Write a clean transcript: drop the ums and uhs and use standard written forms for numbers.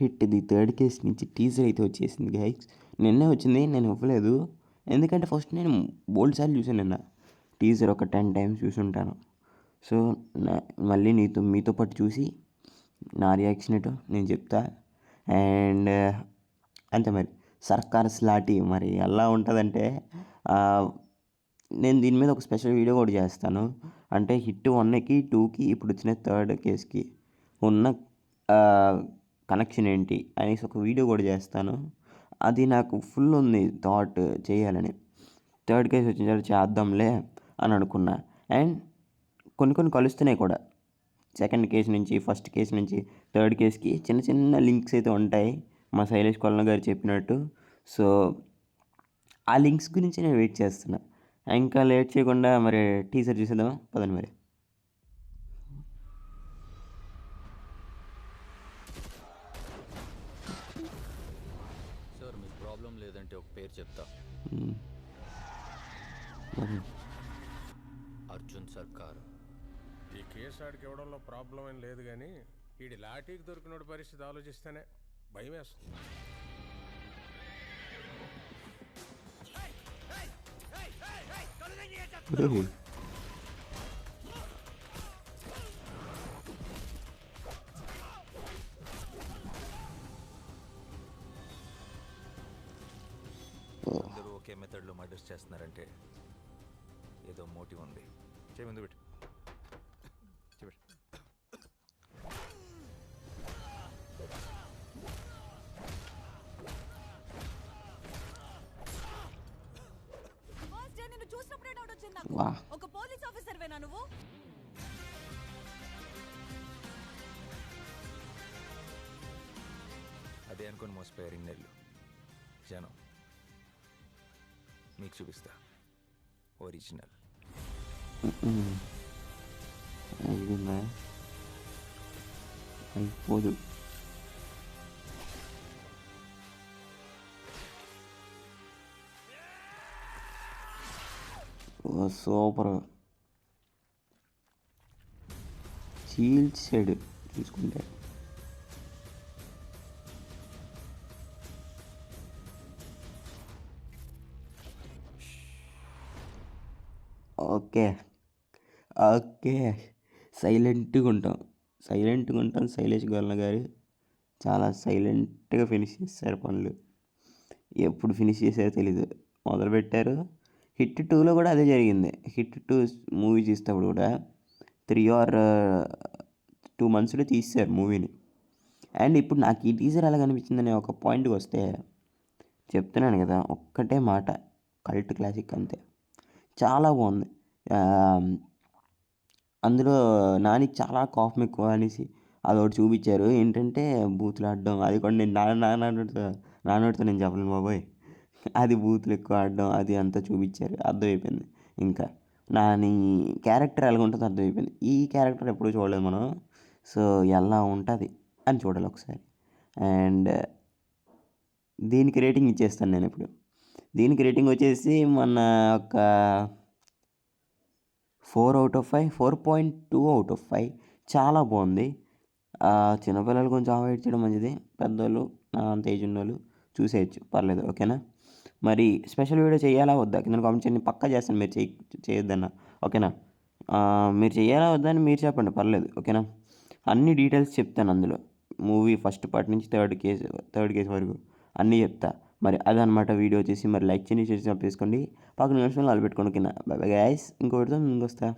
హిట్ది third case నుంచి teaser అయితే వచ్చేసింది గైస్. నిన్నే వచ్చింది, నేను ఇవ్వలేదు ఎందుకంటే ఫస్ట్ నేను బోల్డ్ సార్లు చూసాను. నిన్న టీజర్ ఒక 10 టైమ్స్ చూసుంటాను. సో మళ్ళీ మీతో పాటు చూసి నా రియాక్షన్ ఏంటో నేను చెప్తా. అండ్ అంతే మరి సర్కార్స్ లాంటి మరి ఎలా ఉంటుందంటే నేను దీని మీద ఒక స్పెషల్ వీడియో కూడా చేస్తాను. అంటే హిట్ 1కి 2కి ఇప్పుడు వచ్చిన థర్డ్ కేస్కి ఉన్న కనెక్షన్ ఏంటి అనేసి ఒక వీడియో కూడా చేస్తాను. అది నాకు ఫుల్ ఉంది థాట్ చేయాలని. థర్డ్ కేస్ వచ్చిన తర్వాత చేద్దాంలే అని అనుకున్నా. అండ్ కొన్ని కలుస్తున్నాయి కూడా. సెకండ్ కేసు నుంచి, ఫస్ట్ కేసు నుంచి థర్డ్ కేస్కి చిన్న చిన్న లింక్స్ అయితే ఉంటాయి మా శైలేష్ కొలన గారు చెప్పినట్టు. సో ఆ లింక్స్ గురించి నేను వెయిట్ చేస్తున్నా. ఇంకా లేట్ చేయకుండా మరి టీజర్ చూసేద్దామా, పదండి మరి. సార్ మీకు ప్రాబ్లం లేదంటే ఒక పేరు చెప్తా. అర్జున్ సర్కార్. ఈ కేసు ఆడికి ఇవ్వడంలో ప్రాబ్లం ఏం లేదు, కానీ వీడి లాఠీకి దొరికినోడి పరిస్థితి ఆలోచిస్తేనే భయం వేస్తుంది. అందరూ ఒకే మెథడ్లో మర్డర్స్ చేస్తున్నారంటే ఏదో మోటివ్ ఉంది. చేయమంది పెట్టు. ఒక పోలీస్ ఆఫీసర్ వేనా నువ్వు? అదే అనుకుని మోసపోయారు ఇన్నేళ్ళు జనం. మీకు చూపిస్తా ఒరిజినల్. అయిపోదు. సూపర్ చీల్చాడు చూసుకుంటే. ఓకే సైలెంట్గా ఉంటాం. శైలేష్ గొల్ల గారు చాలా సైలెంట్గా ఫినిష్ చేస్తారు పనులు. ఎప్పుడు ఫినిష్ చేశారో తెలీదు. మొదలుపెట్టారు. హిట్ 2లో కూడా అదే జరిగింది. హిట్ 2 మూవీ తీసేటప్పుడు కూడా 3 or 2 monthsలో తీశారు మూవీని. అండ్ ఇప్పుడు నాకు ఈ టీజర్ ఎలా కనిపించిందనే ఒక పాయింట్కి వస్తే చెప్తున్నాను కదా, ఒక్కటే మాట, కల్ట్ క్లాసిక్ అంతే. చాలా బాగుంది. అందులో నాని చాలా కోపం ఎక్కువ అనేసి అదొకటి చూపించారు. ఏంటంటే బూతులు ఆడడం, అది కూడా నేను నాన్నోడితో నేను చెప్పలేను బాబోయ్. అది బూతులు ఎక్కువ ఆడడం అది అంతా చూపించారు. అర్థమైపోయింది. ఇంకా నాని క్యారెక్టర్ ఎలా ఉంటుందో అర్థమైపోయింది. ఈ క్యారెక్టర్ ఎప్పుడూ చూడలేదు మనం. సో ఎలా ఉంటుంది అని చూడాలి ఒకసారి. అండ్ దీనికి రేటింగ్ ఇచ్చేస్తాను నేను ఇప్పుడు. దీనికి రేటింగ్ వచ్చేసి మన ఒక 4/5, 4.2/5. చాలా బాగుంది. చిన్నపిల్లలు కొంచెం అవాయిడ్ చేయడం మంచిది. పెద్దోళ్ళు నా అంత ఏజ్ ఉన్న వాళ్ళు చూసేయచ్చు, పర్లేదు. ఓకేనా? మరి స్పెషల్ వీడియో చేయాలా వద్దా కింద కామెంట్ చేయండి. పక్కా చేస్తాను మీరు చేయొద్దన్న. ఓకేనా? మీరు చేయాలా వద్దా అని మీరు చెప్పండి, పర్లేదు. ఓకేనా? అన్ని డీటెయిల్స్ చెప్తాను అందులో. మూవీ ఫస్ట్ పార్ట్ నుంచి థర్డ్ కేసు వరకు అన్నీ చెప్తా. మరి అదనమాట వీడియో వచ్చేసి. మరి లైక్ చేయండి, షేర్ చేసుకోండి, పక్కన నిమిషంలో అలా పెట్టుకోండి కింద. By bye guys. ఇంకోటితో ముందుకు వస్తా.